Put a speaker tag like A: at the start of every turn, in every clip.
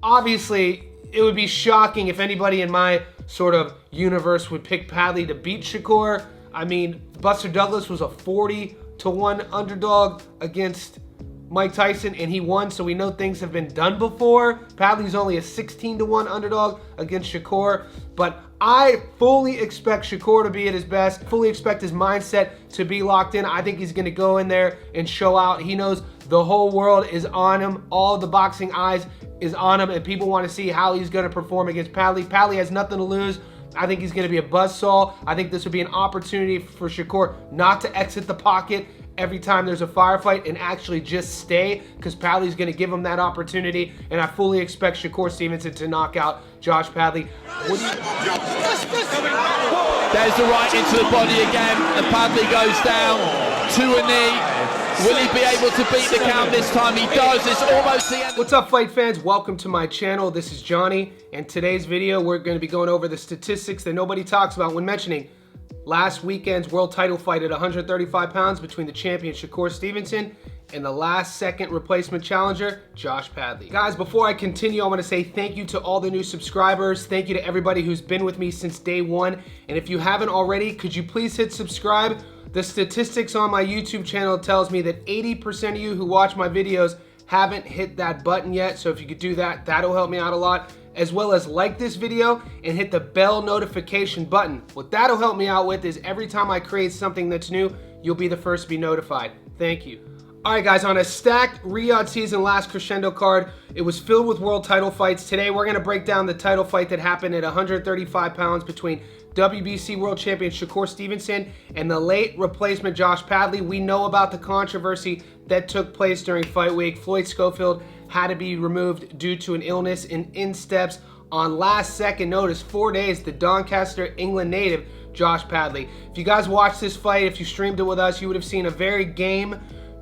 A: Obviously, it would be shocking if anybody in my sort of universe would pick Padley to beat Shakur. I mean, Buster Douglas was a 40-1 underdog against Mike Tyson, and he won, so we know things have been done before. Padley's only a 16-1 underdog against Shakur, but I fully expect Shakur to be at his best, fully expect his mindset to be locked in. I think he's going to go in there and show out. He knows the whole world is on him. All of the boxing eyes is on him, and people want to see how he's going to perform against Padley. Padley has nothing to lose. I think he's going to be a buzzsaw. I think this would be an opportunity for Shakur not to exit the pocket every time there's a firefight and actually just stay, because Padley's going to give him that opportunity, and I fully expect Shakur Stevenson to knock out Josh Padley.
B: There's the right into the body again, and Padley goes down to a knee. Will he be able to beat the count this time? He does. It's almost the end.
A: What's up, fight fans? Welcome to my channel. This is Johnny, and today's video we're going to be going over the statistics that nobody talks about when mentioning last weekend's world title fight at 135 pounds between the champion Shakur Stevenson and the last second replacement challenger, Josh Padley. Guys, before I continue, I want to say thank you to all the new subscribers. Thank you to everybody who's been with me since day one. And if you haven't already, could you please hit subscribe? The statistics on my YouTube channel tells me that 80% of you who watch my videos haven't hit that button yet. So if you could do that, that'll help me out a lot. As well as like this video and hit the bell notification button. What that'll help me out with is every time I create something that's new, you'll be the first to be notified. Thank you. All right, guys, on a stacked Riyadh season last crescendo card, it was filled with world title fights. Today, we're going to break down the title fight that happened at 135 pounds between WBC world champion Shakur Stevenson and the late replacement Josh Padley. We know about the controversy that took place during fight week. Floyd Schofield had to be removed due to an illness, and in steps on last second notice, 4 days, the Doncaster, England native Josh Padley. If you guys watched this fight, if you streamed it with us, you would have seen a very game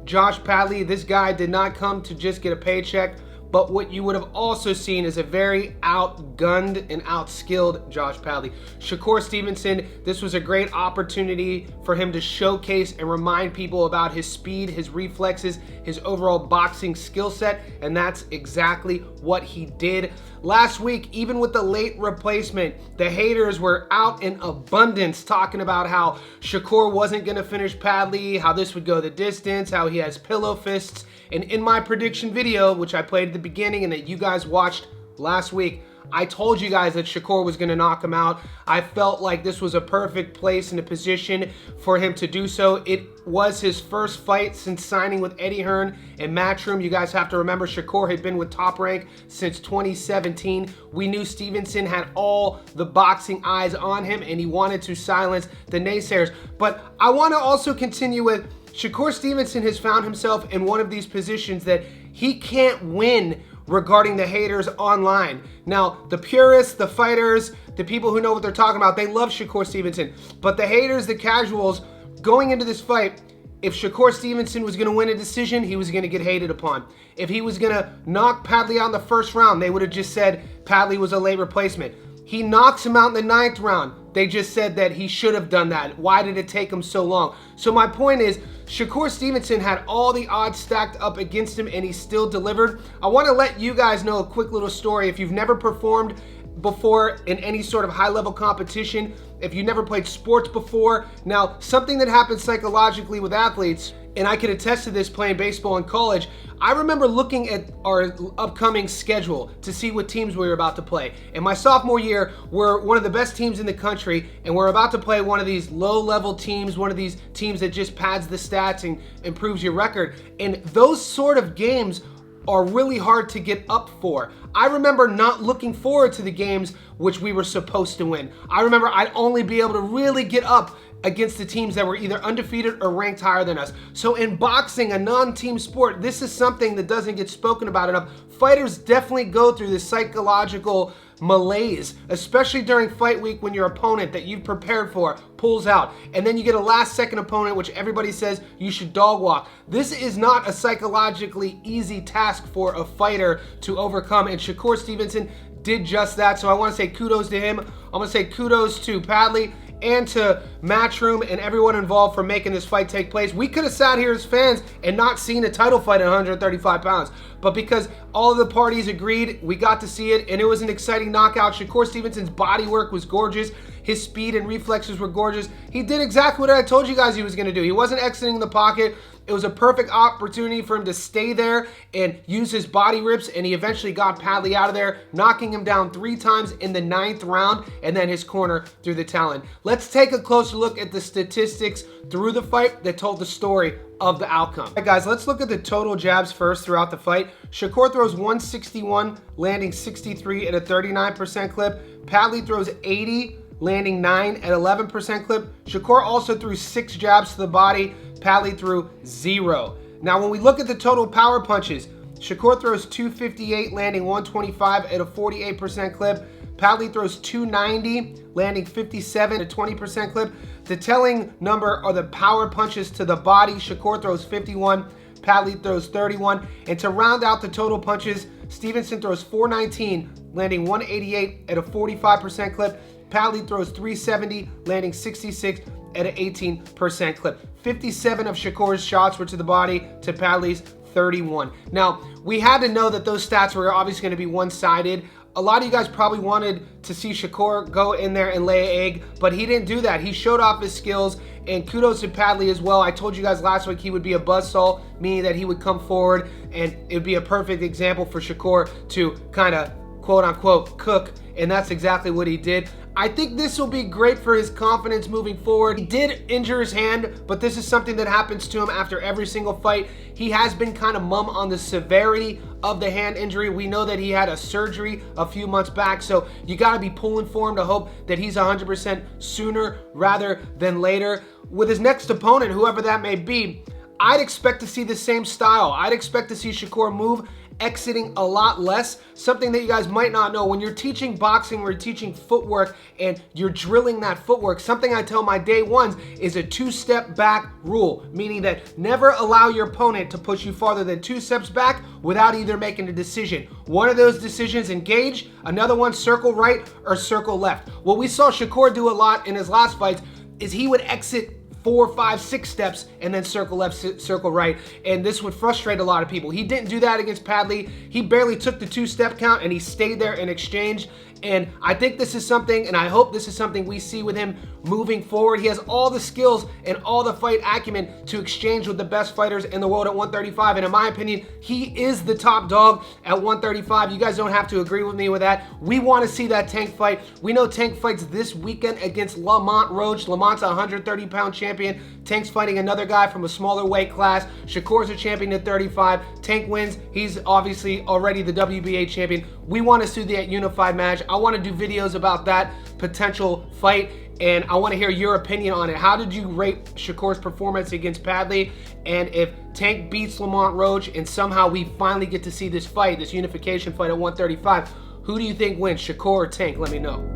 A: Josh Padley. This guy did not come to just get a paycheck, but what you would have also seen is a very outgunned and outskilled Josh Padley. Shakur Stevenson, this was a great opportunity for him to showcase and remind people about his speed, his reflexes, his overall boxing skill set, and that's exactly what he did. Last week, even with the late replacement, the haters were out in abundance talking about how Shakur wasn't going to finish Padley, how this would go the distance, how he has pillow fists. And in my prediction video, which I played at the beginning and that you guys watched last week, I told you guys that Shakur was going to knock him out. I felt like this was a perfect place and a position for him to do so. It was his first fight since signing with Eddie Hearn and Matchroom. You guys have to remember Shakur had been with Top Rank since 2017. We knew Stevenson had all the boxing eyes on him and he wanted to silence the naysayers. But I want to also continue with Shakur Stevenson has found himself in one of these positions that he can't win regarding the haters online. Now, the purists, the fighters, the people who know what they're talking about, they love Shakur Stevenson. But the haters, the casuals, going into this fight, if Shakur Stevenson was going to win a decision, he was going to get hated upon. If he was going to knock Padley out in the first round, they would have just said Padley was a late replacement. He knocks him out in the 9th round. They just said that he should have done that. Why did it take him so long? So my point is, Shakur Stevenson had all the odds stacked up against him and he still delivered. I want to let you guys know a quick little story. If you've never performed before in any sort of high-level competition, if you never played sports before, now something that happens psychologically with athletes, and I can attest to this playing baseball in college, I remember looking at our upcoming schedule to see what teams we were about to play. In my sophomore year, we're one of the best teams in the country, and we're about to play one of these low-level teams, one of these teams that just pads the stats and improves your record. And those sort of games are really hard to get up for. I remember not looking forward to the games which we were supposed to win. I remember I'd only be able to really get up against the teams that were either undefeated or ranked higher than us. So in boxing, a non-team sport, this is something that doesn't get spoken about enough. Fighters definitely go through this psychological malaise, especially during fight week when your opponent that you've prepared for pulls out, and then you get a last second opponent which everybody says you should dog walk. This is not a psychologically easy task for a fighter to overcome, and Shakur Stevenson did just that. So I want to say kudos to him. I'm going to say kudos to Padley and to Matchroom and everyone involved for making this fight take place. We could have sat here as fans and not seen a title fight at 135 pounds. but because all of the parties agreed, we got to see it, and it was an exciting knockout. Shakur Stevenson's body work was gorgeous. His speed and reflexes were gorgeous. He did exactly what I told you guys he was going to do. He wasn't exiting the pocket. It was a perfect opportunity for him to stay there and use his body rips, and he eventually got Padley out of there, knocking him down 3 times in the 9th round, and then his corner through the talon. Let's take a closer look at the statistics through the fight that told the story of the outcome. All right, guys, let's look at the total jabs first throughout the fight. Shakur throws 161, landing 63 at a 39% clip. Padley throws 80, landing 9 at 11% clip. Shakur also threw 6 jabs to the body. Padley threw 0. Now, when we look at the total power punches, Shakur throws 258, landing 125 at a 48% clip. Padley throws 290, landing 57 at a 20% clip. The telling number are the power punches to the body. Shakur throws 51, Padley throws 31. And to round out the total punches, Stevenson throws 419, landing 188 at a 45% clip. Padley throws 370, landing 66 at an 18% clip. 57 of Shakur's shots were to the body, to Padley's 31. Now, we had to know that those stats were obviously going to be one-sided. A lot of you guys probably wanted to see Shakur go in there and lay an egg, but he didn't do that. He showed off his skills, and kudos to Padley as well. I told you guys last week he would be a buzzsaw, meaning that he would come forward, and it would be a perfect example for Shakur to kind of quote-unquote cook, and that's exactly what he did. I think this will be great for his confidence moving forward. He did injure his hand, but this is something that happens to him after every single fight. He has been kind of mum on the severity of the hand injury. We know that he had a surgery a few months back, so you got to be pulling for him to hope that he's 100% sooner rather than later. With his next opponent, whoever that may be, I'd expect to see the same style. I'd expect to see Shakur move, exiting a lot less. Something that you guys might not know, when you're teaching boxing or you're teaching footwork and you're drilling that footwork, something I tell my day ones is a 2-step back rule, meaning that never allow your opponent to push you farther than 2 steps back without either making a decision. One of those decisions, engage, another one, circle right or circle left. What we saw Shakur do a lot in his last fights is he would exit 4, 5, 6 steps and then circle left, circle right, and this would frustrate a lot of people. He didn't do that against Padley. He barely took the 2-step count and he stayed there and exchanged. And I think this is something, and I hope this is something we see with him moving forward. He has all the skills and all the fight acumen to exchange with the best fighters in the world at 135. And in my opinion, he is the top dog at 135. You guys don't have to agree with me with that. We want to see that Tank fight. We know Tank fights this weekend against Lamont Roach. Lamont's a 130-pound champion. Tank's fighting another guy from a smaller weight class. Shakur's a champion at 35. Tank wins. He's obviously already the WBA champion. We want to see that unified match. I want to do videos about that potential fight, and I want to hear your opinion on it. How did you rate Shakur's performance against Padley? And if Tank beats Lamont Roach and somehow we finally get to see this fight, this unification fight at 135, who do you think wins, Shakur or Tank? Let me know.